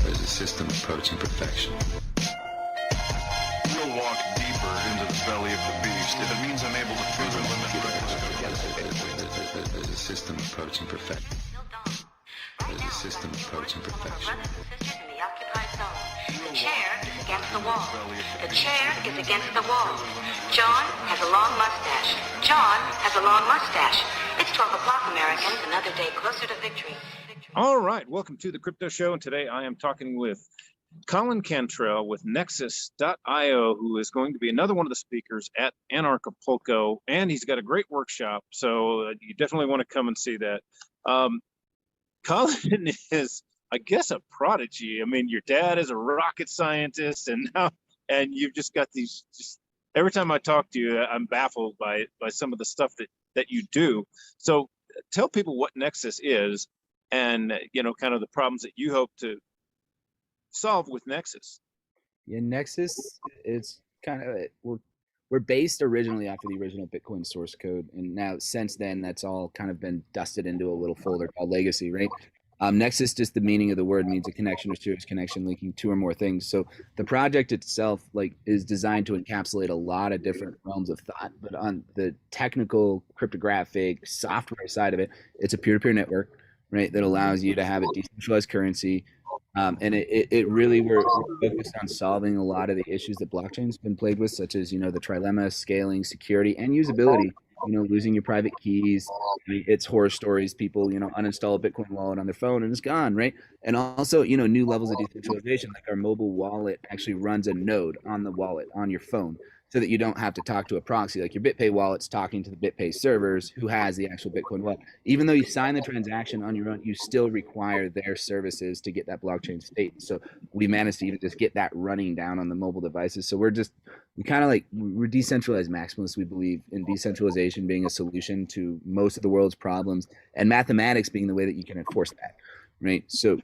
There's a system approaching perfection. We'll walk deeper into the belly of the beast if it means I'm able to further limit There's a system approaching perfection. There's a system approaching perfection. The chair is against the wall. The chair is against the wall. John has a long mustache. John has a long mustache. It's 12 o'clock, Americans. Another day closer to victory. All right, welcome to the Crypto Show, and today I am talking with Colin Cantrell with Nexus.io, who is going to be another one of the speakers at Anarchapulco, and he's got a great workshop, so you definitely want to come and see that. Colin is, I guess, a prodigy. I mean, your dad is a rocket scientist, and you've just got these. Just every time I talk to you, I'm baffled by some of the stuff that you do. So, tell people what Nexus is, and kind of the problems that you hope to solve with Nexus. Yeah, Nexus is kind of we're based originally after the original Bitcoin source code, and now since then that's all kind of been dusted into a little folder called Legacy, right? Nexus, just the meaning of the word, means a connection or serious connection linking two or more things. So the project itself is designed to encapsulate a lot of different realms of thought, but on the technical cryptographic software side of it, it's a peer-to-peer network, right, that allows you to have a decentralized currency. And it really, we're focused on solving a lot of the issues that blockchain's been plagued with, such as, the trilemma, scaling, security, and usability. Losing your private keys. It's horror stories. People, uninstall a Bitcoin wallet on their phone and it's gone, right? And also, new levels of decentralization, like our mobile wallet actually runs a node on the wallet on your phone, so that you don't have to talk to a proxy. Like your BitPay wallet's talking to the BitPay servers who has the actual Bitcoin wallet. Even though you sign the transaction on your own, you still require their services to get that blockchain state. So we managed to even just get that running down on the mobile devices. So we're decentralized maximalists. We believe in decentralization being a solution to most of the world's problems, and mathematics being the way that you can enforce that, right? So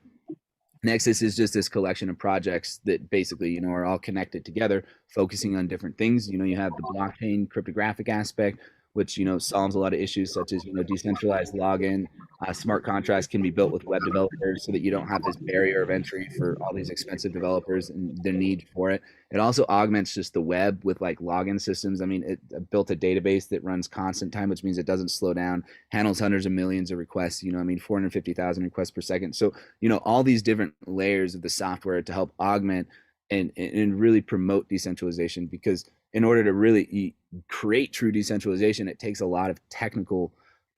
Nexus is just this collection of projects that basically, are all connected together, focusing on different things. You have the blockchain cryptographic aspect, which, solves a lot of issues such as, decentralized login. Smart contracts can be built with web developers so that you don't have this barrier of entry for all these expensive developers and the need for it. It also augments just the web with login systems. I mean, it built a database that runs constant time, which means it doesn't slow down, handles hundreds of millions of requests, 450,000 requests per second. So, all these different layers of the software to help augment and really promote decentralization, because in order to really create true decentralization, it takes a lot of technical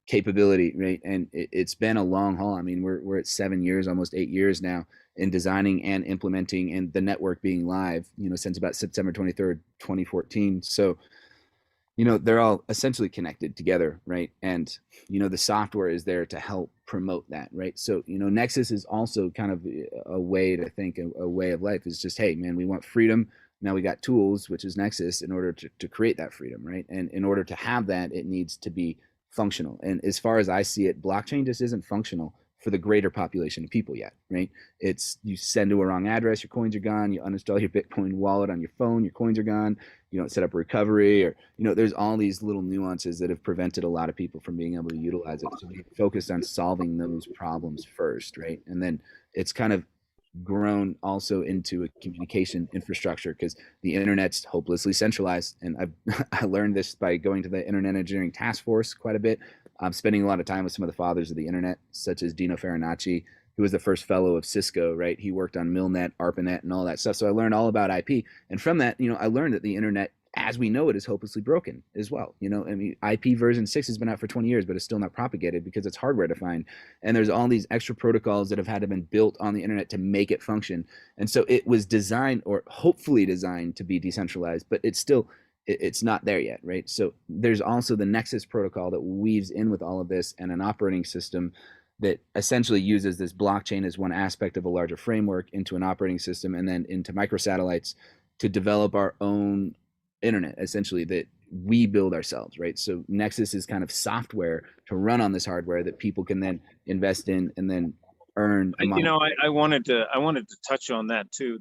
capability, right? And it's been a long haul. I mean, we're at 7 years, almost 8 years now in designing and implementing, and the network being live, since about September 23rd, 2014. So, they're all essentially connected together, right? And, the software is there to help promote that, right? So, Nexus is also kind of a way to think, a way of life is just, hey, man, we want freedom. Now we got tools, which is Nexus, in order to create that freedom, right? And in order to have that, it needs to be functional. And as far as I see it, blockchain just isn't functional for the greater population of people yet, right? It's, you send to a wrong address, your coins are gone, you uninstall your Bitcoin wallet on your phone, your coins are gone, you don't set up a recovery, or, there's all these little nuances that have prevented a lot of people from being able to utilize it. So we focused on solving those problems first, right? And then it's kind of grown also into a communication infrastructure, because the internet's hopelessly centralized. And I learned this by going to the Internet Engineering Task Force quite a bit. I'm spending a lot of time with some of the fathers of the internet, such as Dino Farinacci, who was the first fellow of Cisco, right? He worked on Milnet, ARPANET, and all that stuff. So I learned all about IP. And from that, I learned that the internet, as we know it, is hopelessly broken as well. I mean, IP version 6 has been out for 20 years, but it's still not propagated because it's hardware defined. And there's all these extra protocols that have had to been built on the internet to make it function. And so it was designed, or hopefully designed, to be decentralized, but it's not there yet, right? So there's also the Nexus protocol that weaves in with all of this, and an operating system that essentially uses this blockchain as one aspect of a larger framework into an operating system, and then into microsatellites to develop our own internet, essentially, that we build ourselves, right? So Nexus is kind of software to run on this hardware that people can then invest in and then earn. I wanted to touch on that too.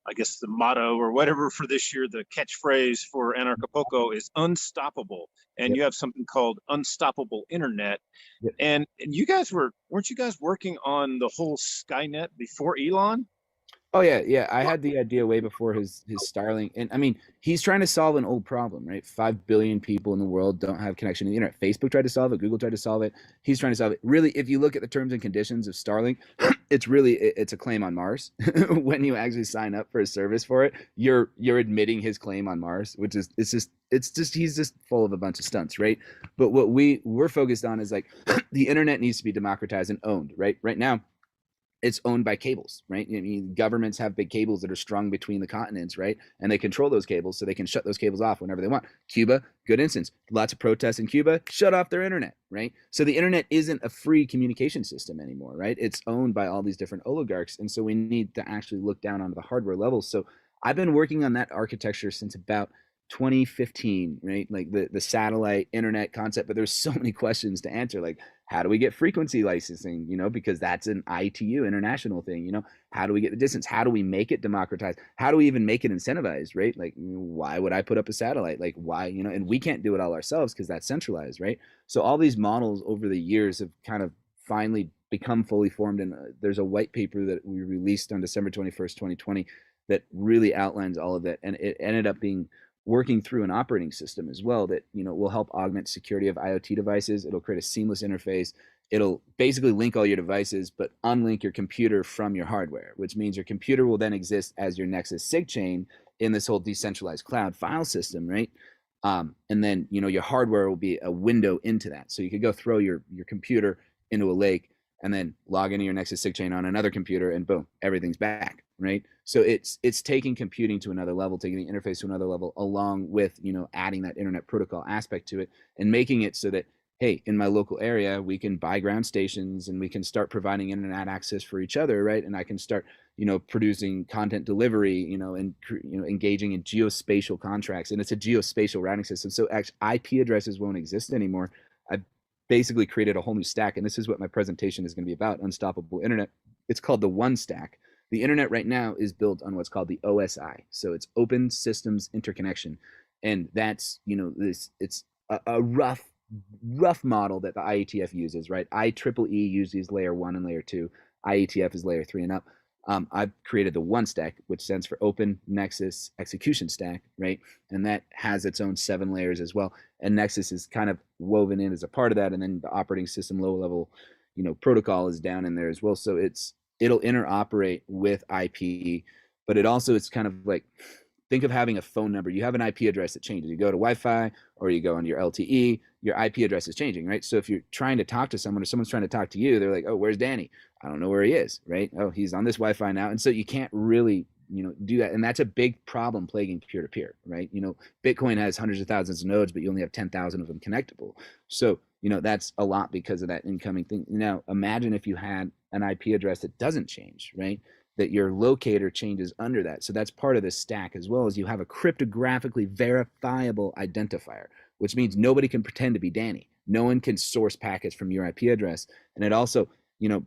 I guess the motto or whatever for this year, the catchphrase for Anarchapulco is unstoppable. And Yep. you have something called Unstoppable Internet. Yep. And you guys weren't you guys working on the whole Skynet before Elon? Oh yeah. I had the idea way before his Starlink, and I mean, he's trying to solve an old problem, right? 5 billion people in the world don't have connection to the internet. Facebook tried to solve it. Google tried to solve it. He's trying to solve it. Really, if you look at the terms and conditions of Starlink, it's a claim on Mars. When you actually sign up for a service for it, you're admitting his claim on Mars, which is he's just full of a bunch of stunts, right? But what we're focused on is like the internet needs to be democratized and owned, right? Right now, it's owned by cables, right? I mean, governments have big cables that are strung between the continents, right? And they control those cables so they can shut those cables off whenever they want. Cuba, good instance. Lots of protests in Cuba, shut off their internet, right? So the internet isn't a free communication system anymore, right? It's owned by all these different oligarchs. And so we need to actually look down onto the hardware level. So I've been working on that architecture since about 2015, right? Like the satellite internet concept, but there's so many questions to answer. Like, how do we get frequency licensing? Because that's an ITU international thing. How do we get the distance? How do we make it democratized? How do we even make it incentivized, right? Like, why would I put up a satellite? Like, why, and we can't do it all ourselves because that's centralized, right? So all these models over the years have kind of finally become fully formed. And there's a white paper that we released on December 21st, 2020, that really outlines all of that. And it ended up being working through an operating system as well that will help augment security of IoT devices. It'll create a seamless interface. It'll basically link all your devices, but unlink your computer from your hardware, which means your computer will then exist as your Nexus SIG chain in this whole decentralized cloud file system, right? And then your hardware will be a window into that. So you could go throw your computer into a lake and then log into your Nexus SIG chain on another computer, and boom, everything's back, right? So it's taking computing to another level, taking the interface to another level, along with adding that internet protocol aspect to it, and making it so that, hey, in my local area, we can buy ground stations and we can start providing internet access for each other, right? And I can start producing content delivery, and engaging in geospatial contracts, and it's a geospatial routing system. So actually, IP addresses won't exist anymore. I've basically created a whole new stack, and this is what my presentation is going to be about: Unstoppable Internet. It's called the One Stack. The internet right now is built on what's called the OSI, so it's Open Systems Interconnection, and that's it's a rough model that the IETF uses, right? IEEE uses layer 1 and layer 2. IETF is layer 3 and up. I've created the One Stack, which stands for Open Nexus Execution Stack, right? And that has its own 7 layers as well. And Nexus is kind of woven in as a part of that. And then the operating system low level, protocol is down in there as well. So it'll interoperate with IP, but it's kind of like, think of having a phone number. You have an IP address that changes. You go to Wi-Fi or you go on your LTE, your IP address is changing, right? So if you're trying to talk to someone or someone's trying to talk to you, they're like, oh, where's Danny? I don't know where he is, right? Oh, he's on this Wi-Fi now. And so you can't really, do that. And that's a big problem plaguing peer-to-peer, right? Bitcoin has hundreds of thousands of nodes, but you only have 10,000 of them connectable. So, that's a lot because of that incoming thing. Now, imagine if you had an IP address that doesn't change, right? That your locator changes under that. So that's part of this stack, as well as you have a cryptographically verifiable identifier, which means nobody can pretend to be Danny. No one can source packets from your IP address. And it also,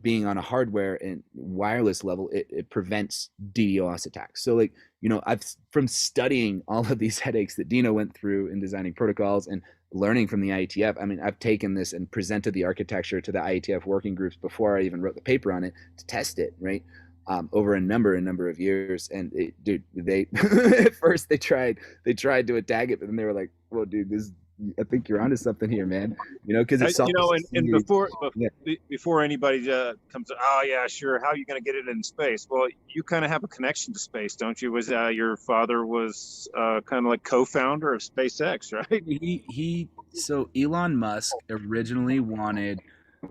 being on a hardware and wireless level, it prevents DDoS attacks. So from studying all of these headaches that Dino went through in designing protocols and learning from the IETF, I've taken this and presented the architecture to the IETF working groups before I even wrote the paper on it to test it, right? Over a number of years. And they at first they tried to attack it, but then they were like, well, dude, I think you're onto something here, man. Because it's and before anybody comes, oh yeah, sure, how are you going to get it in space? Well, you kind of have a connection to space, don't you? Was your father was kind of like co-founder of SpaceX, right? So Elon Musk originally wanted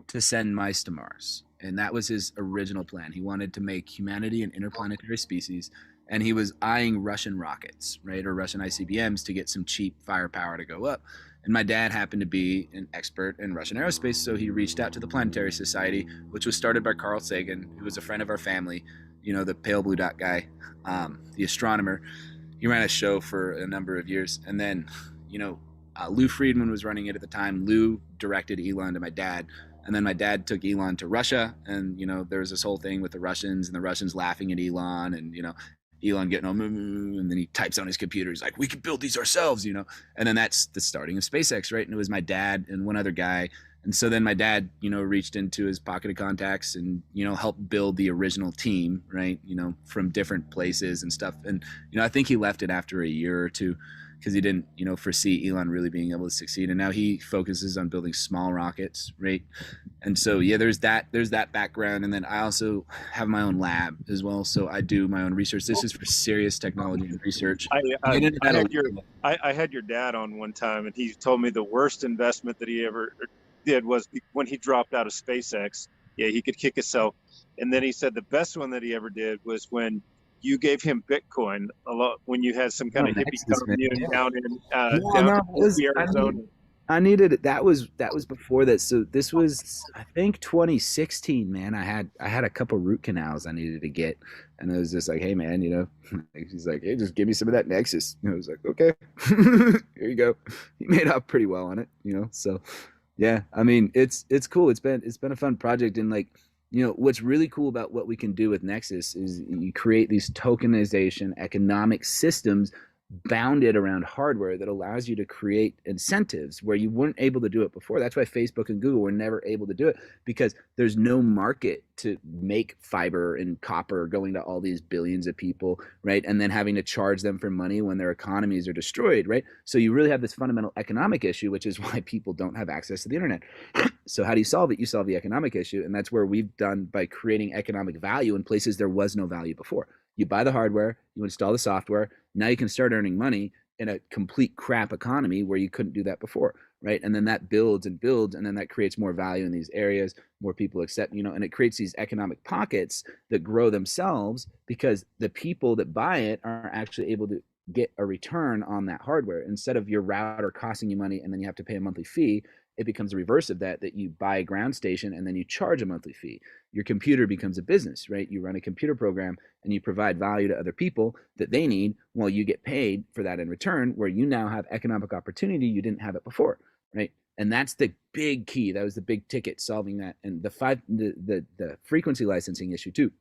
to send mice to Mars, and that was his original plan. He wanted to make humanity an interplanetary species, and he was eyeing Russian rockets, right, or Russian ICBMs to get some cheap firepower to go up. And my dad happened to be an expert in Russian aerospace, so he reached out to the Planetary Society, which was started by Carl Sagan, who was a friend of our family, the pale blue dot guy, the astronomer. He ran a show for a number of years, and then, Lou Friedman was running it at the time. Lou directed Elon to my dad. And then my dad took Elon to Russia, and there was this whole thing with the Russians and the Russians laughing at Elon, and Elon getting on, and then he types on his computer. He's like, we can build these ourselves, you know? And then that's the starting of SpaceX, right? And it was my dad and one other guy. And so then my dad, you know, reached into his pocket of contacts and, you know, helped build the original team, right? You know, from different places and stuff. And, you know, I think he left it after a year or two because he didn't, you know, foresee Elon really being able to succeed. And now he focuses on building small rockets, right? And so, yeah, there's that background. And then I also have my own lab as well. So I do my own research. This is for serious technology and research. I had your dad on one time, and he told me the worst investment that he ever did was when he dropped out of SpaceX. Yeah, he could kick himself. And then he said the best one that he ever did was when you gave him Bitcoin a lot, when you had some kind of hippie commune down in Arizona. I needed it. That was before that. So this was, I think, 2016, man. I had a couple root canals I needed to get. And it was just like, hey man, you know, he's like, hey, just give me some of that Nexus. And I was like, okay, here you go. He made out pretty well on it, you know? So yeah, I mean, it's cool. It's been a fun project. And like, you know, what's really cool about what we can do with Nexus is you create these tokenization economic systems bounded around hardware that allows you to create incentives where you weren't able to do it before. That's why Facebook and Google were never able to do it, because there's no market to make fiber and copper going to all these billions of people, right? And then having to charge them for money when their economies are destroyed, right? So you really have this fundamental economic issue, which is why people don't have access to the internet. So how do you solve it? You solve the economic issue. And that's where we've done by creating economic value in places there was no value before. You buy the hardware, you install the software. Now you can start earning money in a complete crap economy where you couldn't do that before, right? And then that builds and builds, and then that creates more value in these areas, more people accept, you know, and it creates these economic pockets that grow themselves because the people that buy it are actually able to get a return on that hardware. Instead of your router costing you money and then you have to pay a monthly fee, it becomes the reverse of that you buy a ground station and then you charge a monthly fee. Your computer becomes a business, right? You run a computer program and you provide value to other people that they need while you get paid for that in return, where you now have economic opportunity you didn't have it before, right? And that's the big key. That was the big ticket, solving that. And the frequency licensing issue too,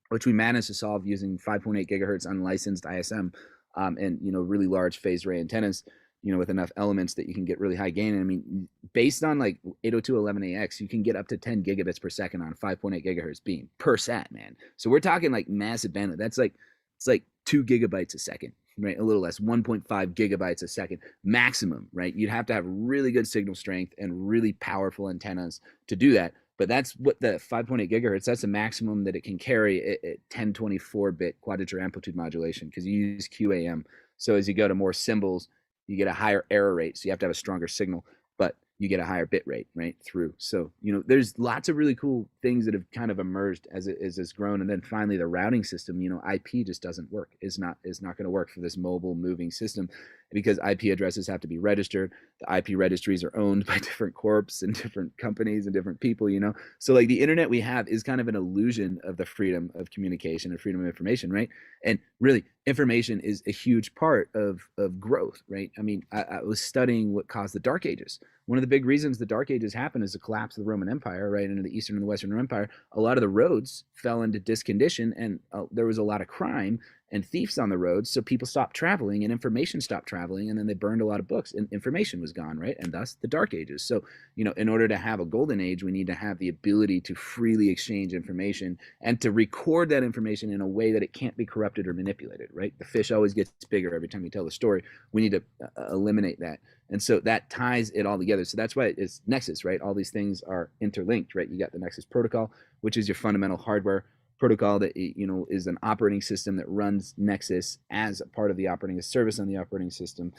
which we managed to solve using 5.8 gigahertz unlicensed ISM and, you know, really large phased array antennas, you know, with enough elements that you can get really high gain. And I mean, based on like 802.11ax, you can get up to 10 gigabits per second on 5.8 gigahertz beam per sat, man. So we're talking like massive bandwidth. That's like, it's like 2 gigabytes a second, right? A little less, 1.5 gigabytes a second maximum, right? You'd have to have really good signal strength and really powerful antennas to do that. But that's what the 5.8 gigahertz, that's the maximum that it can carry at 1024-bit quadrature amplitude modulation, because you use QAM. So as you go to more symbols, you get a higher error rate. So you have to have a stronger signal, but you get a higher bit rate, right, through. So, you know, there's lots of really cool things that have kind of emerged as it's grown. And then finally the routing system, you know, IP just doesn't work. Is not going to work for this mobile moving system, because IP addresses have to be registered. The IP registries are owned by different corps and different companies and different people, you know? So like the internet we have is kind of an illusion of the freedom of communication and freedom of information, right? And really information is a huge part of growth, right? I mean, I was studying what caused the Dark Ages. One of the big reasons the Dark Ages happened is the collapse of the Roman Empire, right? Into the Eastern and the Western Empire. A lot of the roads fell into discondition, and there was a lot of crime and thieves on the roads. So people stopped traveling and information stopped traveling, and then they burned a lot of books and information was gone, right? And thus the Dark Ages. So, you know, in order to have a golden age, we need to have the ability to freely exchange information and to record that information in a way that it can't be corrupted or manipulated, right? The fish always gets bigger every time you tell the story. We need to eliminate that. And so that ties it all together. So that's why it's Nexus, right? All these things are interlinked, right? You got the Nexus protocol, which is your fundamental hardware protocol that, you know, is an operating system that runs Nexus as a part of the operating service on the operating system.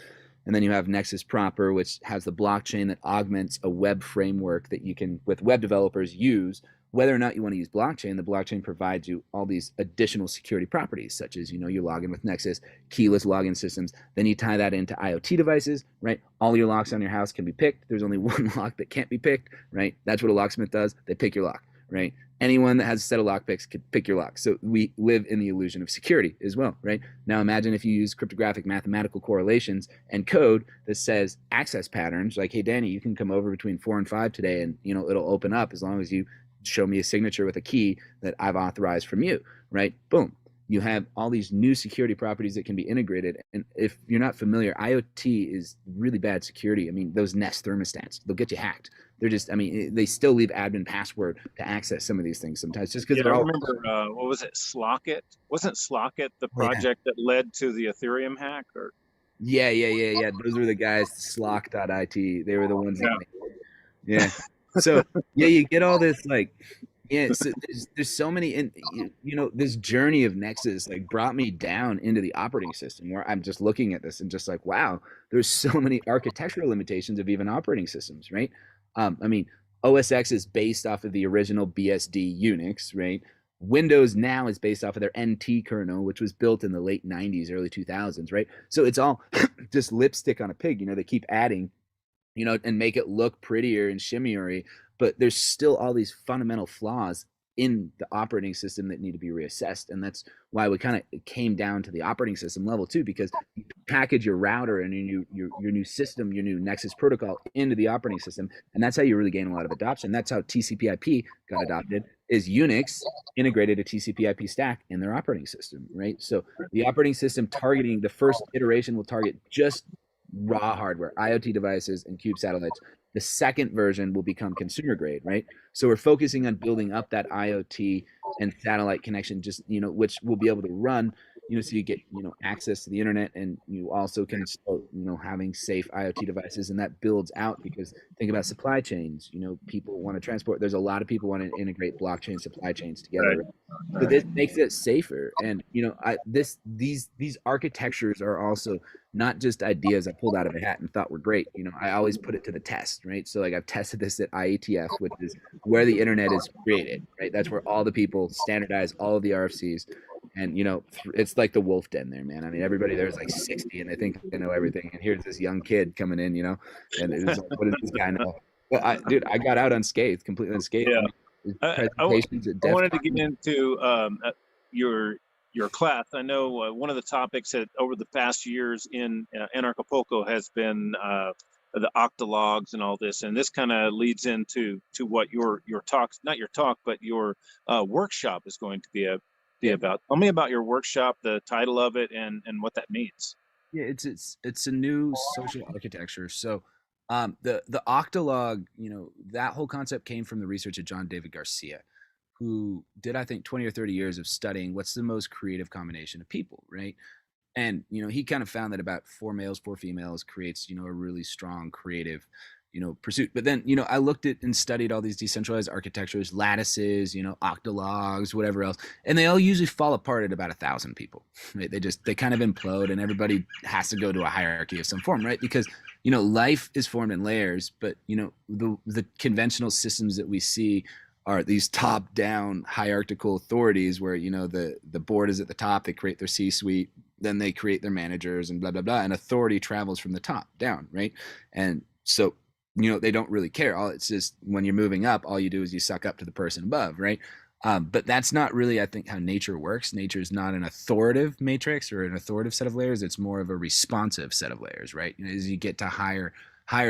And then you have Nexus proper, which has the blockchain that augments a web framework that you can, with web developers, use. Whether or not you want to use blockchain, the blockchain provides you all these additional security properties, such as, you know, you log in with Nexus, keyless login systems. Then you tie that into IoT devices, right? All your locks on your house can be picked. There's only one lock that can't be picked, right? That's what a locksmith does. They pick your lock, right? Anyone that has a set of lockpicks could pick your lock. So we live in the illusion of security as well, right? Now imagine if you use cryptographic mathematical correlations and code that says access patterns, like, hey, Danny, you can come over between 4 and 5 today, and, you know, it'll open up as long as you show me a signature with a key that I've authorized from you, right? Boom. you have all these new security properties that can be integrated. And if you're not familiar, IoT is really bad security. I mean, those Nest thermostats, they'll get you hacked. They're just, I mean, they still leave admin password to access some of these things sometimes, just because Yeah, I they're all. remember, what was it, Slockit? Wasn't Slockit the Oh, yeah. project that led to the Ethereum hack? Or Yeah. Those were the guys, Slock.it. They were the ones that Yeah. made it. Yeah. So yeah, you get all this like, yeah. So there's so many, and you know, this journey of Nexus like brought me down into the operating system where I'm just looking at this and just like, wow, there's so many architectural limitations of even operating systems, right? I mean, OS X is based off of the original BSD Unix, right? Windows now is based off of their NT kernel, which was built in the late 90s, early 2000s, right? So it's all just lipstick on a pig. You know, they keep adding, you know, and make it look prettier and shimmery, but there's still all these fundamental flaws in the operating system that need to be reassessed. And that's why we kind of came down to the operating system level too, because you package your router and your new system, your new Nexus protocol into the operating system. And that's how you really gain a lot of adoption. That's how TCP/IP got adopted, is Unix integrated a TCP/IP stack in their operating system, right? So the operating system targeting, the first iteration will target just raw hardware, IoT devices, and cube satellites. The second version will become consumer grade, right? So we're focusing on building up that IoT and satellite connection, just, you know, which will be able to run, you know, so you get, you know, access to the internet, and you also can start, you know, having safe IoT devices, and that builds out, because think about supply chains, you know, people want to transport. There's a lot of people want to integrate blockchain supply chains together. Right. So this makes it safer. And, you know, these architectures are also not just ideas I pulled out of a hat and thought were great. You know, I always put it to the test, right? So like I've tested this at IETF, which is where the internet is created, right? That's where all the people standardize all of the RFCs. And, you know, it's like the wolf den there, man. I mean, everybody there's like 60 and they think they know everything. And here's this young kid coming in, you know, and it was like, what does this guy know? But dude, I got out unscathed, completely unscathed. Yeah. I mean, I presentations at wanted to DEF get into your class. I know one of the topics that over the past years in Anarchapulco has been the octalogs and all this, and this kind of leads into what your talk, not your talk, but your workshop is going to be about. Tell me about your workshop, the title of it, and what that means. Yeah, it's a new social architecture. So the octalog, you know, that whole concept came from the research of John David Garcia, who did, I think, 20 or 30 years of studying what's the most creative combination of people, right? And, you know, he kind of found that about 4 males, 4 females creates, you know, a really strong creative, you know, pursuit. But then, you know, I looked at and studied all these decentralized architectures, lattices, you know, octalogs, whatever else, and they all usually fall apart at about 1,000 people, right? They kind of implode, and everybody has to go to a hierarchy of some form, right? Because, you know, life is formed in layers, but, you know, the conventional systems that we see are these top-down hierarchical authorities where, you know, the board is at the top, they create their C-suite, then they create their managers and blah, blah, blah. And authority travels from the top down, right? And so, you know, they don't really care. It's just when you're moving up, all you do is you suck up to the person above, right? But that's not really, I think, how nature works. Nature is not an authoritative matrix or an authoritative set of layers. It's more of a responsive set of layers, right? You know, as you get to higher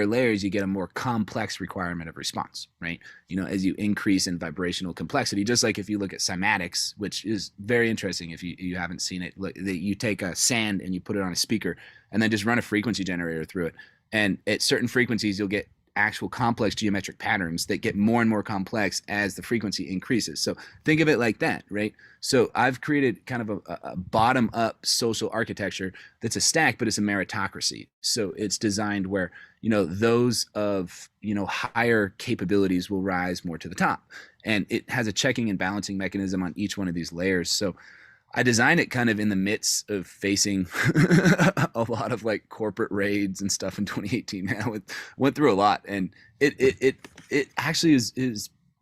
layers, you get a more complex requirement of response, right? You know, as you increase in vibrational complexity, just like if you look at cymatics, which is very interesting if you haven't seen it. Look, you take a sand and you put it on a speaker and then just run a frequency generator through it. And at certain frequencies, you'll get actual complex geometric patterns that get more and more complex as the frequency increases. So think of it like that, right? So I've created kind of a bottom-up social architecture that's a stack, but it's a meritocracy. So it's designed where, you know, those of, you know, higher capabilities will rise more to the top. And it has a checking and balancing mechanism on each one of these layers. So I designed it kind of in the midst of facing a lot of like corporate raids and stuff in 2018. Now it went through a lot, and it actually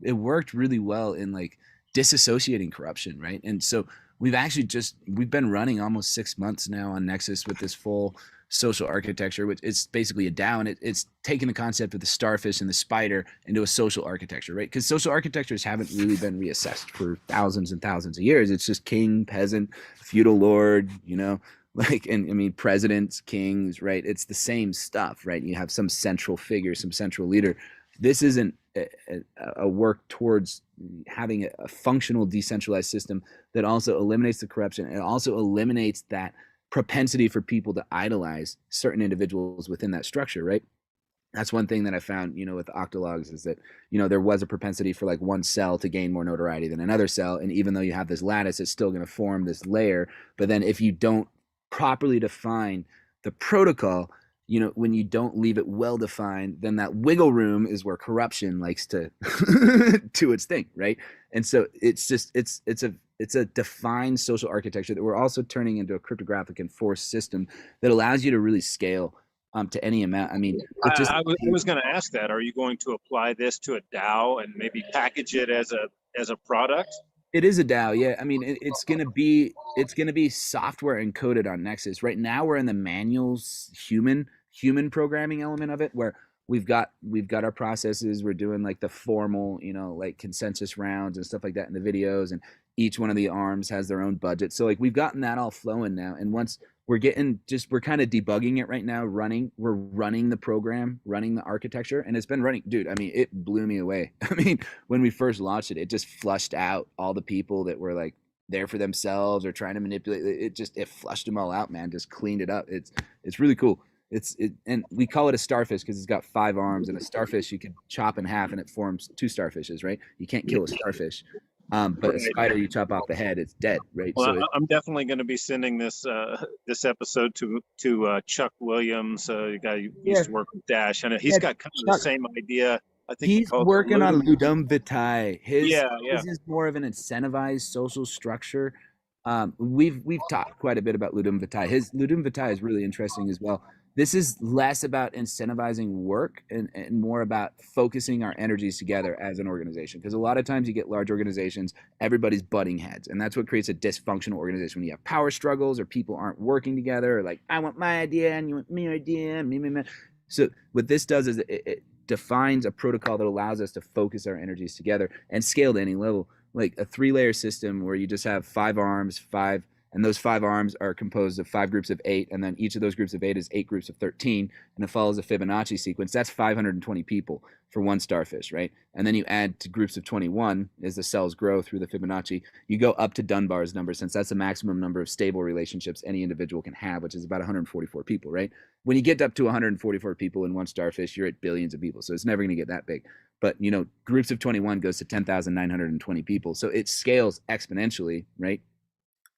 it worked really well in like disassociating corruption, right? And so we've been running almost 6 months now on Nexus with this full social architecture, which it's basically a DAO, and it's taken the concept of the starfish and the spider into a social architecture, right? Because social architectures haven't really been reassessed for thousands and thousands of years. It's just king, peasant, feudal lord, you know, like, and I mean, presidents, kings, right? It's the same stuff, right? You have some central figure, some central leader. this isn't a work towards having a functional decentralized system that also eliminates the corruption and also eliminates that propensity for people to idolize certain individuals within that structure, right? That's one thing that I found, with Octologs is that, there was a propensity for like one cell to gain more notoriety than another cell. And even though you have this lattice, it's still going to form this layer. But then if you don't properly define the protocol, when you don't leave it well defined, then that wiggle room is where corruption likes to do its thing, right? And so it's a defined social architecture that we're also turning into a cryptographic enforced system that allows you to really scale to any amount. I mean, I was going to ask that. Are you going to apply this to a DAO and maybe package it as a product? It is a DAO, yeah. I mean, it's gonna be software encoded on Nexus. Right now, we're in the manuals human programming element of it, where we've got our processes. We're doing like the formal, like consensus rounds and stuff like that in the videos, and each one of the arms has their own budget. So like we've gotten that all flowing now. And once we're kind of debugging it right now, we're running the program, running the architecture, and it's been running, dude. I mean, it blew me away. I mean, when we first launched it, it just flushed out all the people that were like there for themselves or trying to manipulate it. It flushed them all out, man. Just cleaned it up. It's really cool. And we call it a starfish because it's got 5 arms, and a starfish you can chop in half and it forms 2 starfishes, right? You can't kill a starfish. But a spider, you chop off the head, it's dead, right? Well, so I'm definitely going to be sending this episode to Chuck Williams, a guy who used to work with Dash, and he's got kind of the same idea. I think he's working on Ludum Vitae. His is more of an incentivized social structure. We've talked quite a bit about Ludum Vitae. His Ludum Vitae is really interesting as well. This is less about incentivizing work and more about focusing our energies together as an organization. Because a lot of times you get large organizations, everybody's butting heads. And that's what creates a dysfunctional organization. When you have power struggles or people aren't working together, or like, I want my idea and you want my idea, me. So what this does is it defines a protocol that allows us to focus our energies together and scale to any level. Like a 3-layer system where you just have 5 arms, and those 5 arms are composed of 5 groups of 8, and then each of those groups of 8 is 8 groups of 13, and it follows a Fibonacci sequence. That's 520 people for one starfish, right? And then you add to groups of 21 as the cells grow through the Fibonacci. You go up to Dunbar's number, since that's the maximum number of stable relationships any individual can have, which is about 144 people, right? When you get up to 144 people in one starfish, you're at billions of people, so it's never going to get that big. But, groups of 21 goes to 10,920 people, so it scales exponentially, right?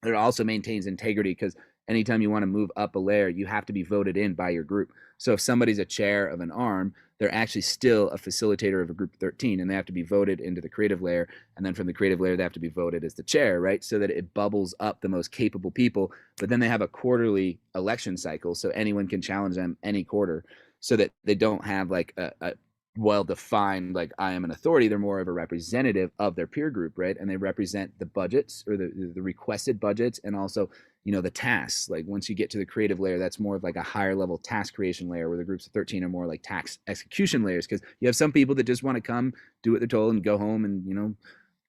It also maintains integrity because anytime you want to move up a layer, you have to be voted in by your group. So if somebody's a chair of an arm, they're actually still a facilitator of a group of 13, and they have to be voted into the creative layer. And then from the creative layer, they have to be voted as the chair, right? So that it bubbles up the most capable people. But then they have a quarterly election cycle, so anyone can challenge them any quarter, so that they don't have like a well-defined, like, I am an authority. They're more of a representative of their peer group, right? And they represent the budgets or the requested budgets, and also, the tasks. Like once you get to the creative layer, that's more of like a higher level task creation layer, where the groups of 13 are more like task execution layers, because you have some people that just want to come, do what they're told, and go home and,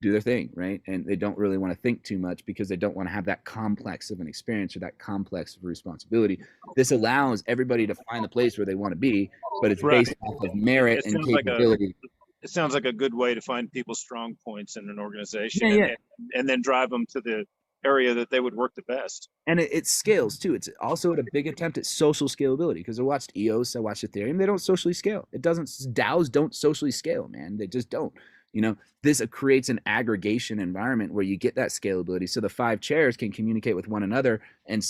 do their thing, right? And they don't really want to think too much because they don't want to have that complex of an experience or that complex of responsibility. This allows everybody to find the place where they want to be, but it's based off of merit and capability. It sounds like a good way to find people's strong points in an organization, and then drive them to the area that they would work the best. And it scales too. It's also a big attempt at social scalability, because I watched EOS, I watched Ethereum. They don't socially scale. DAOs don't socially scale, man. They just don't. This creates an aggregation environment where you get that scalability, so the 5 chairs can communicate with one another and,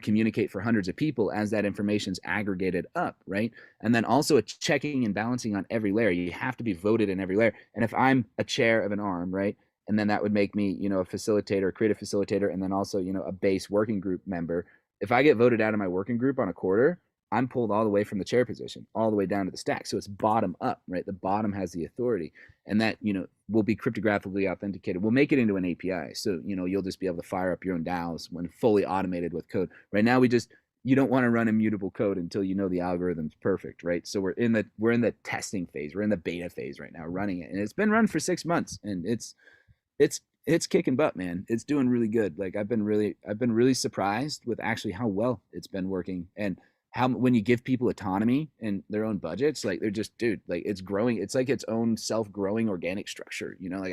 communicate for hundreds of people as that information's aggregated up, right? And then also a checking and balancing on every layer. You have to be voted in every layer. And if I'm a chair of an arm, right, and then that would make me, a facilitator, a creative facilitator, and then also, a base working group member. If I get voted out of my working group on a quarter, I'm pulled all the way from the chair position all the way down to the stack. So it's bottom up, right? The bottom has the authority, and that, will be cryptographically authenticated. We'll make it into an API. So, you'll just be able to fire up your own DAOs when fully automated with code. Right now, you don't want to run immutable code until the algorithm's perfect, right? So we're in the testing phase. We're in the beta phase right now, running it. And it's been run for 6 months, and it's kicking butt, man. It's doing really good. Like I've been really surprised with actually how well it's been working, and how when you give people autonomy and their own budgets, like they're just, dude, like it's growing. It's like its own self-growing organic structure. You know, like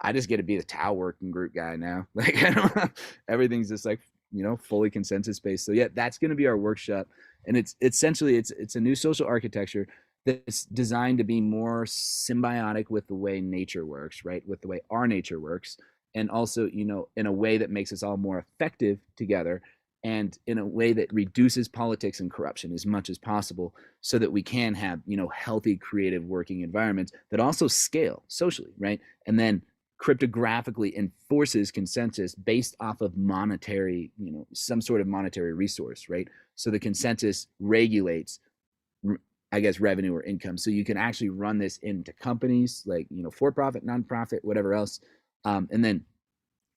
I just get to be the Tau working group guy now. Like I don't, everything's just like, you know, fully consensus based. So yeah, that's going to be our workshop, and it's essentially it's a new social architecture that's designed to be more symbiotic with the way nature works, right? With the way our nature works, and also, you know, in a way that makes us all more effective together, and in a way that reduces politics and corruption as much as possible, so that we can have, you know, healthy, creative working environments that also scale socially, right? And then cryptographically enforces consensus based off of monetary, you know, some sort of monetary resource, right? So the consensus regulates, I guess, revenue or income. So you can actually run this into companies like, you know, for-profit, nonprofit, whatever else. And then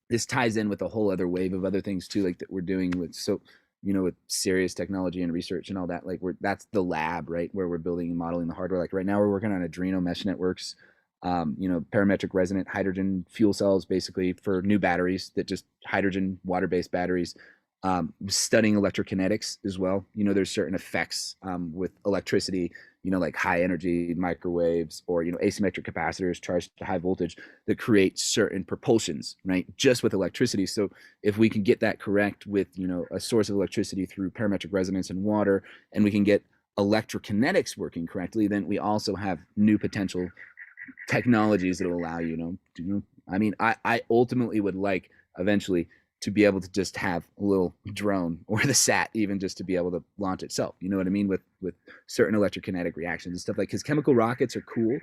this ties in with a whole other wave of other things too, like that we're doing with, so, you know, with serious technology and research and all that, like that's the lab, right? Where we're building and modeling the hardware. Like right now we're working on Adreno mesh networks, you know, parametric resonant hydrogen fuel cells, basically for new batteries that just hydrogen water-based batteries, studying electrokinetics as well. You know, there's certain effects with electricity, you know, like high energy microwaves or, you know, asymmetric capacitors charged to high voltage that create certain propulsions, right? Just with electricity. So if we can get that correct with, you know, a source of electricity through parametric resonance and water, and we can get electrokinetics working correctly, then we also have new potential technologies that will allow you know, I mean, I ultimately would like eventually to be able to just have a little drone or the sat even just to be able to launch itself, you know what I mean, with certain electrokinetic reactions and stuff, like, because chemical rockets are cool,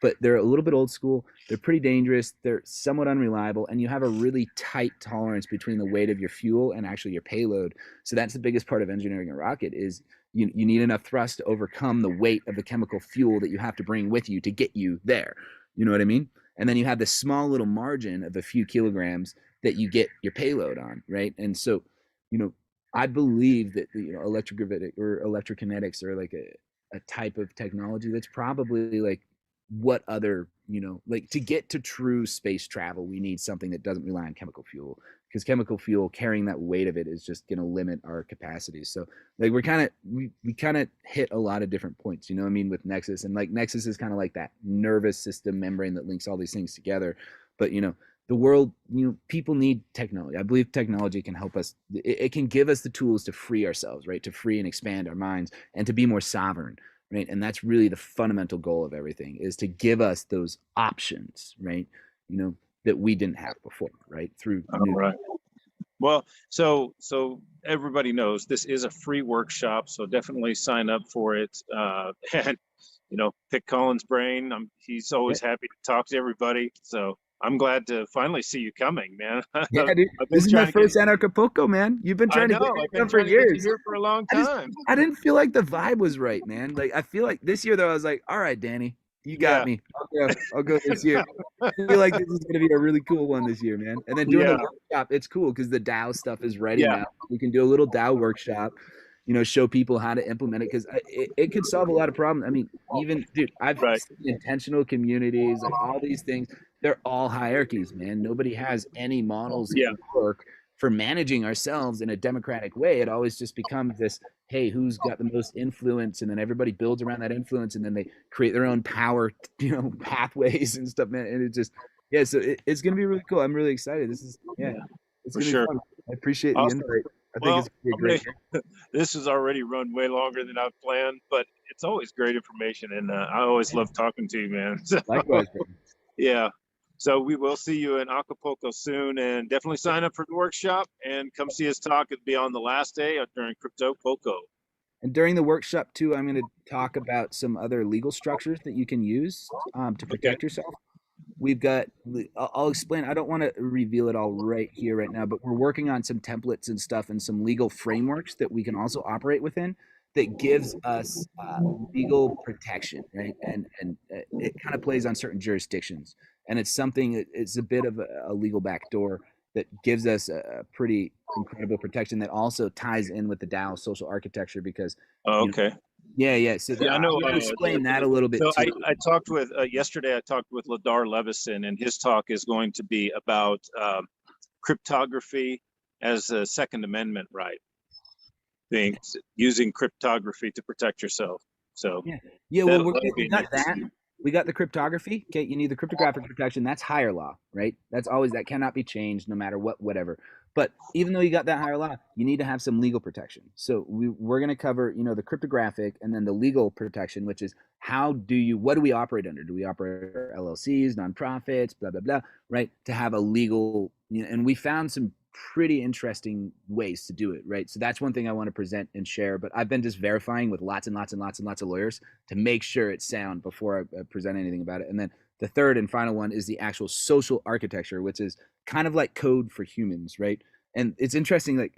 but they're a little bit old school, they're pretty dangerous, they're somewhat unreliable, and you have a really tight tolerance between the weight of your fuel and actually your payload. So that's the biggest part of engineering a rocket is you need enough thrust to overcome the weight of the chemical fuel that you have to bring with you to get you there, you know what I mean? And then you have this small little margin of a few kilograms that you get your payload on, right? And so, you know, I believe that, you know, electrogravitic or electrokinetics are like a type of technology that's probably like what other, you know, like to get to true space travel, we need something that doesn't rely on chemical fuel, because chemical fuel carrying that weight of it is just going to limit our capacities. So like we kind of hit a lot of different points, you know what I mean, with Nexus. And like Nexus is kind of like that nervous system membrane that links all these things together. But, you know, the world, you know, people need technology. I believe technology can help us. It can give us the tools to free ourselves, right? To free and expand our minds and to be more sovereign, right? And that's really the fundamental goal of everything, is to give us those options, right? You know, that we didn't have before, right? Through new. Right. Well, so everybody knows this is a free workshop, so definitely sign up for it. And, you know, pick Colin's brain. He's always happy to talk to everybody. So I'm glad to finally see you coming, man. Yeah, dude. This is my first Anarchapulco, man. You've been trying to get me to come for years. Here for a long time. I didn't feel like the vibe was right, man. Like I feel like this year though, I was like, all right, Danny, you got me. I'll go this year. I feel like this is gonna be a really cool one this year, man. And then doing the workshop, it's cool because the DAO stuff is ready now. We can do a little DAO workshop, you know, show people how to implement it, because it could solve a lot of problems. I mean, even, dude, I've seen intentional communities, like all these things, they're all hierarchies, man. Nobody has any models that work for managing ourselves in a democratic way. It always just becomes this, hey, who's got the most influence? And then everybody builds around that influence, and then they create their own power, you know, pathways and stuff, man. And it just, so it's going to be really cool. I'm really excited. This is, it's for sure. Fun. I appreciate the invite. I think it's gonna be great. This has already run way longer than I've planned, but it's always great information, and I always love talking to you, man. So, likewise. Yeah. So we will see you in Acapulco soon, and definitely sign up for the workshop and come see us talk. It'll be on the last day during Cryptopulco. And during the workshop too, I'm going to talk about some other legal structures that you can use to protect yourself. We've got, I'll explain. I don't want to reveal it all right here, right now, but we're working on some templates and stuff and some legal frameworks that we can also operate within that gives us legal protection, right? And it kind of plays on certain jurisdictions. And it's something, it's a bit of a legal backdoor that gives us a pretty incredible protection that also ties in with the DAO social architecture, because okay. So I know I'll explain that a little bit. So too. I talked with yesterday. I talked with Ladar Levison, and his talk is going to be about cryptography as a Second Amendment right. things using cryptography to protect yourself. So Yeah. Well, that'll be we got nice. that. We got the cryptography. Okay, you need the cryptographic protection. That's higher law, right? That's always, that cannot be changed no matter what, whatever. But even though you got that higher law, you need to have some legal protection. So we're going to cover, you know, the cryptographic and then the legal protection, which is what do we operate under? Do we operate LLCs, nonprofits, blah, blah, blah, right? To have a legal, you know, and we found some pretty interesting ways to do it, right? So that's one thing I want to present and share, but I've been just verifying with lots and lots and lots and lots of lawyers to make sure it's sound before I present anything about it. And then the third and final one is the actual social architecture, which is kind of like code for humans, right? And it's interesting, like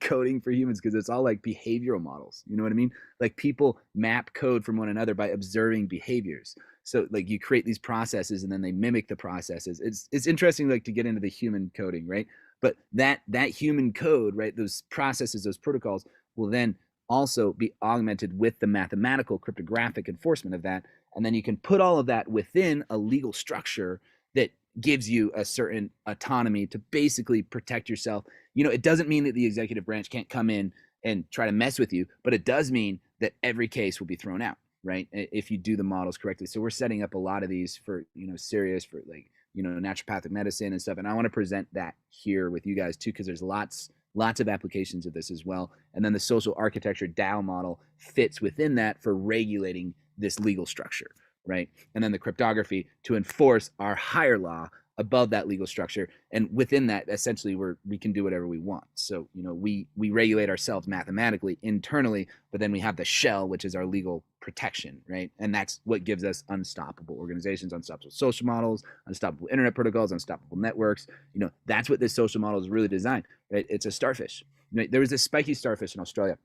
coding for humans, because it's all like behavioral models. You know what I mean? Like people map code from one another by observing behaviors. So like you create these processes and then they mimic the processes. It's interesting, like to get into the human coding, right? But that human code, right? Those processes, those protocols will then also be augmented with the mathematical cryptographic enforcement of that. And then you can put all of that within a legal structure that gives you a certain autonomy to basically protect yourself. You know, it doesn't mean that the executive branch can't come in and try to mess with you, but it does mean that every case will be thrown out, right? If you do the models correctly. So we're setting up a lot of these for, you know, serious, for like, you know, naturopathic medicine and stuff. And I want to present that here with you guys too, because there's lots of applications of this as well. And then the social architecture DAO model fits within that for regulating this legal structure, right? And then the cryptography to enforce our higher law above that legal structure. And within that, essentially, we can do whatever we want. So, you know, we regulate ourselves mathematically internally, but then we have the shell, which is our legal protection, right? And that's what gives us unstoppable organizations, unstoppable social models, unstoppable internet protocols, unstoppable networks. You know, that's what this social model is really designed, right? It's a starfish. You know, there was this spiky starfish in Australia,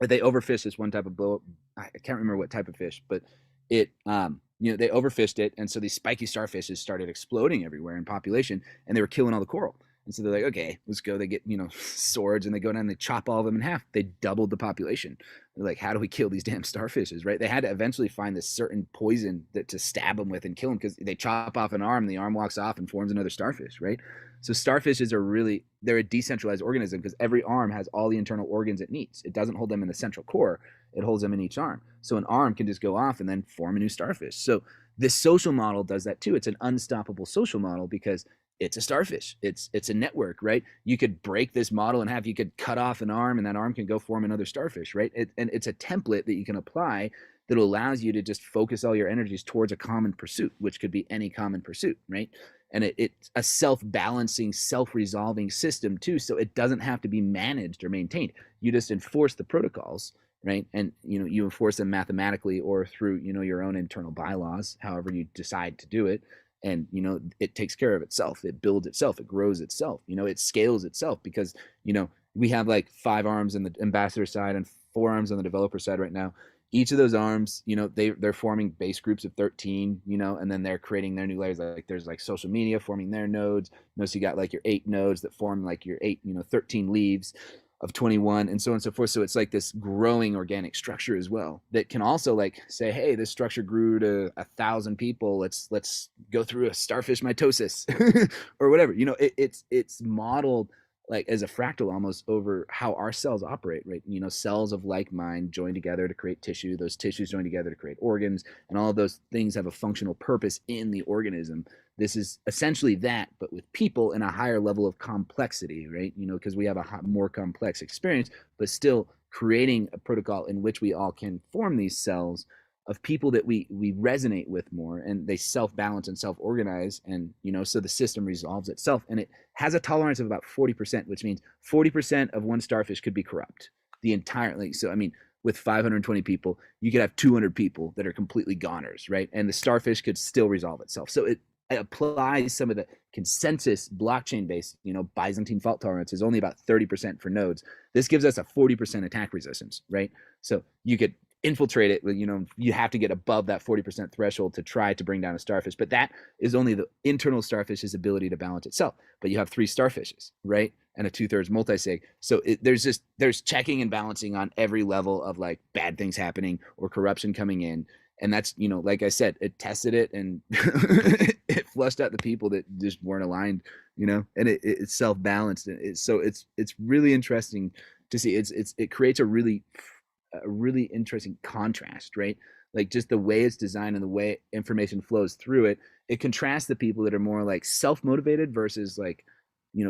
but they overfished this one type of I can't remember what type of fish, but it you know, they overfished it, and so these spiky starfishes started exploding everywhere in population, and they were killing all the coral. And so they're like, okay, let's go. They get, you know, swords, and they go down and they chop all of them in half. They doubled the population. They're like, how do we kill these damn starfishes, right? They had to eventually find this certain poison to stab them with and kill them, because they chop off an arm, the arm walks off and forms another starfish, right? So starfishes are they're a decentralized organism, because every arm has all the internal organs it needs. It doesn't hold them in the central core. It holds them in each arm. So an arm can just go off and then form a new starfish. So this social model does that too. It's an unstoppable social model because it's a starfish. It's a network, right? You could break this model in half. You could cut off an arm, and that arm can go form another starfish, right? And it's a template that you can apply that allows you to just focus all your energies towards a common pursuit, which could be any common pursuit, right? And it's a self-balancing, self-resolving system too. So it doesn't have to be managed or maintained. You just enforce the protocols, right? And, you know, you enforce them mathematically or through, you know, your own internal bylaws, however you decide to do it. And, you know, it takes care of itself. It builds itself. It grows itself. You know, it scales itself, because, you know, we have like 5 arms on the ambassador side and 4 arms on the developer side right now. Each of those arms, you know, they're forming base groups of 13, you know, and then they're creating their new layers. Like there's like social media forming their nodes. You know, so you got like your 8 nodes that form like your 8, you know, 13 leaves of 21, and so on and so forth. So it's like this growing organic structure as well that can also like say, hey, this structure grew to 1,000 people. Let's go through a starfish mitosis or whatever. You know, it's modeled like as a fractal almost over how our cells operate, right? You know, cells of like mind join together to create tissue. Those tissues join together to create organs, and all of those things have a functional purpose in the organism. This is essentially that, but with people in a higher level of complexity, right? You know, because we have a more complex experience, but still creating a protocol in which we all can form these cells of people that we resonate with more, and they self-balance and self-organize, and, you know, so the system resolves itself. And it has a tolerance of about 40%, which means 40% of one starfish could be corrupt. The entirely. So, I mean, with 520 people, you could have 200 people that are completely goners, right? And the starfish could still resolve itself. So it applies some of the consensus blockchain-based, you know, Byzantine fault tolerance is only about 30% for nodes. This gives us a 40% attack resistance, right? So you could infiltrate it, you know, you have to get above that 40% threshold to try to bring down a starfish, but that is only the internal starfish's ability to balance itself. But you have 3 starfishes, right? And a 2/3 multisig. So there's checking and balancing on every level of like bad things happening or corruption coming in. And that's, you know, like I said, it tested it, and it flushed out the people that just weren't aligned, you know, and it's self-balanced. So it's really interesting to see. It creates a really interesting contrast, right? Like just the way it's designed and the way information flows through it. It contrasts the people that are more like self-motivated versus like,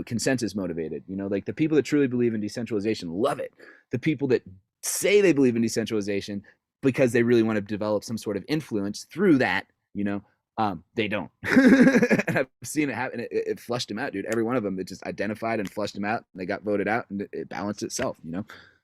consensus motivated. Like the people that truly believe in decentralization love it. The people that say they believe in decentralization because they really want to develop some sort of influence through that, they don't. And I've seen it happen. It flushed them out, dude. Every one of them, it just identified and flushed them out, and they got voted out, and it balanced itself.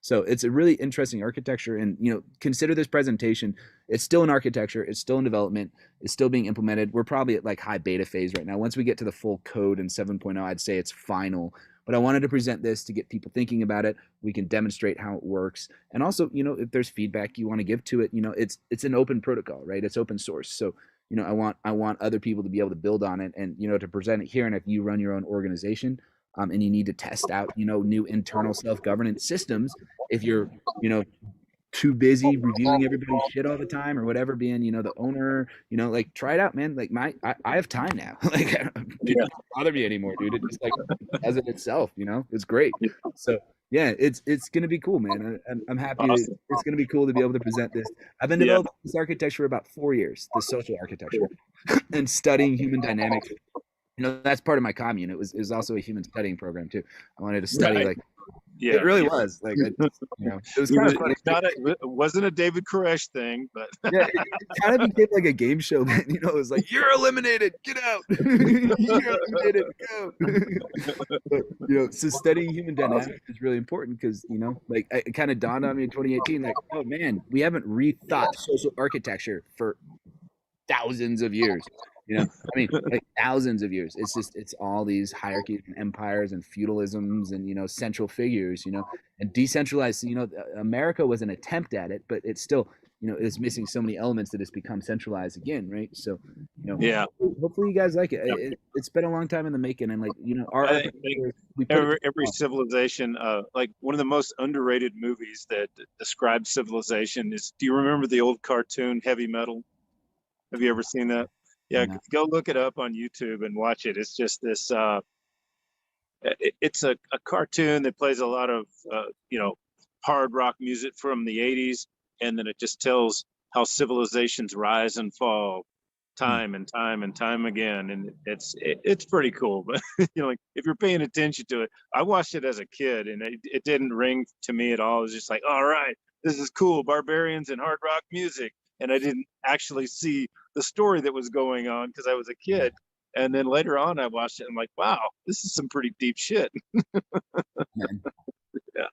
So it's a really interesting architecture. And consider this presentation. It's still in architecture. It's still in development. It's still being implemented. We're probably at like high beta phase right now. Once we get to the full code in 7.0, I'd say it's final. But I wanted to present this to get people thinking about it. We can demonstrate how it works. And also, if there's feedback you want to give to it, it's an open protocol, right? It's open source. So, I want other people to be able to build on it and, to present it here. And if you run your own organization, and you need to test out, new internal self-governance systems, if you're, too busy reviewing everybody's shit all the time or whatever, being, the owner, like try it out, man. Like I have time now. Like it doesn't bother me anymore, dude. It just like does it itself, it's great. So yeah, it's gonna be cool, man. I'm happy. Awesome. It's gonna be cool to be able to present this. I've been developing this architecture for about 4 years, the social architecture, and studying human dynamics. That's part of my commune. It was also a human studying program too. I wanted to study like. Yeah, it really was like, it was kind of funny. It wasn't a David Koresh thing, but yeah, it kind of became like a game show. Man, it was like, you're eliminated, get out. You're eliminated, go. But, so studying human dynamics is really important because like it kind of dawned on me in 2018, like, oh man, we haven't rethought social architecture for thousands of years. Like thousands of years. It's all these hierarchies and empires and feudalisms and, central figures, and decentralized, America was an attempt at it, but it's still, is missing so many elements that it's become centralized again. Right. So, hopefully you guys like it. It's been a long time in the making. And like, every civilization, like one of the most underrated movies that describes civilization is, do you remember the old cartoon Heavy Metal? Have you ever seen that? Yeah, go look it up on YouTube and watch it. It's just this, it's a cartoon that plays a lot of, hard rock music from the 80s. And then it just tells how civilizations rise and fall time and time and time again. And it's pretty cool. But, like if you're paying attention to it, I watched it as a kid and it didn't ring to me at all. It was just like, all right, this is cool. Barbarians and hard rock music. And I didn't actually see the story that was going on because I was a kid. And then later on, I watched it. And I'm like, wow, this is some pretty deep shit. Yeah.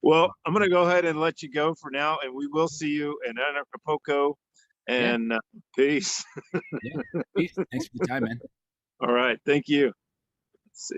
Well, I'm going to go ahead and let you go for now. And we will see you in Anarchapulco. And peace. Peace. Thanks for the time, man. All right. Thank you. Let's see.